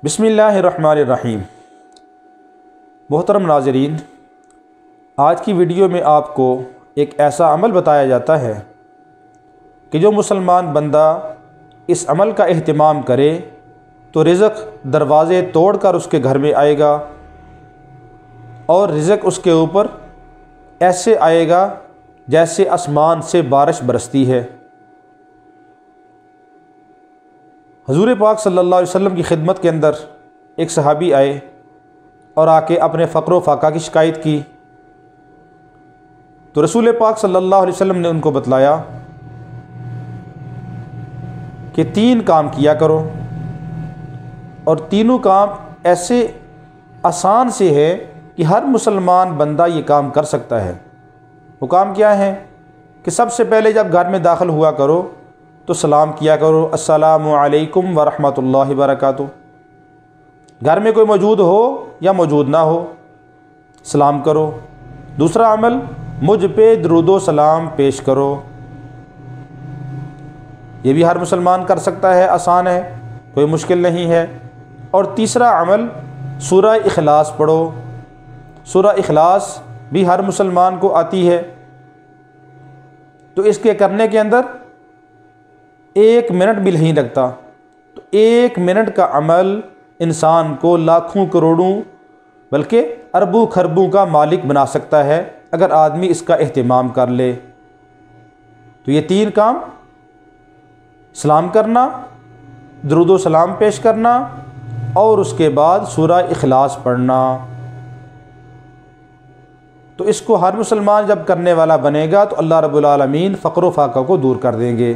بسم اللہ الرحمن الرحیم۔ محترم ناظرین، آج کی ویڈیو میں آپ کو ایک ایسا عمل بتایا جاتا ہے کہ جو مسلمان بندہ اس عمل کا اہتمام کرے تو رزق دروازے توڑ کر اس کے گھر میں آئے گا اور رزق اس کے اوپر ایسے آئے گا جیسے آسمان سے بارش برستی ہے۔ حضور پاک صلی اللہ علیہ وسلم کی خدمت کے اندر ایک صحابی آئے اور آ کے اپنے فقر و فاقہ کی شکایت کی، تو رسول پاک صلی اللہ علیہ وسلم نے ان کو بتلایا کہ 3 کام کیا کرو، اور تینوں کام ایسے آسان سے ہے کہ ہر مسلمان بندہ یہ کام کر سکتا ہے۔ وہ کام کیا ہے کہ سب سے پہلے جب گھر میں داخل ہوا کرو تو سلام کیا کرو، السلام علیکم ورحمۃ اللہ وبرکاتہ۔ گھر میں کوئی موجود ہو یا موجود نہ ہو، سلام کرو۔ دوسرا عمل، مجھ پہ درود و سلام پیش کرو۔ یہ بھی ہر مسلمان کر سکتا ہے، آسان ہے، کوئی مشکل نہیں ہے۔ اور تیسرا عمل، سورہ اخلاص پڑھو۔ سورہ اخلاص بھی ہر مسلمان کو آتی ہے، تو اس کے کرنے کے اندر 1 منٹ بھی نہیں لگتا۔ تو 1 منٹ کا عمل انسان کو لاکھوں کروڑوں بلکہ اربوں خربوں کا مالک بنا سکتا ہے اگر آدمی اس کا اہتمام کر لے۔ تو یہ 3 کام، سلام کرنا، درود و سلام پیش کرنا، اور اس کے بعد سورہ اخلاص پڑھنا، تو اس کو ہر مسلمان جب کرنے والا بنے گا تو اللہ رب العالمین فقر و فاقہ کو دور کر دیں گے۔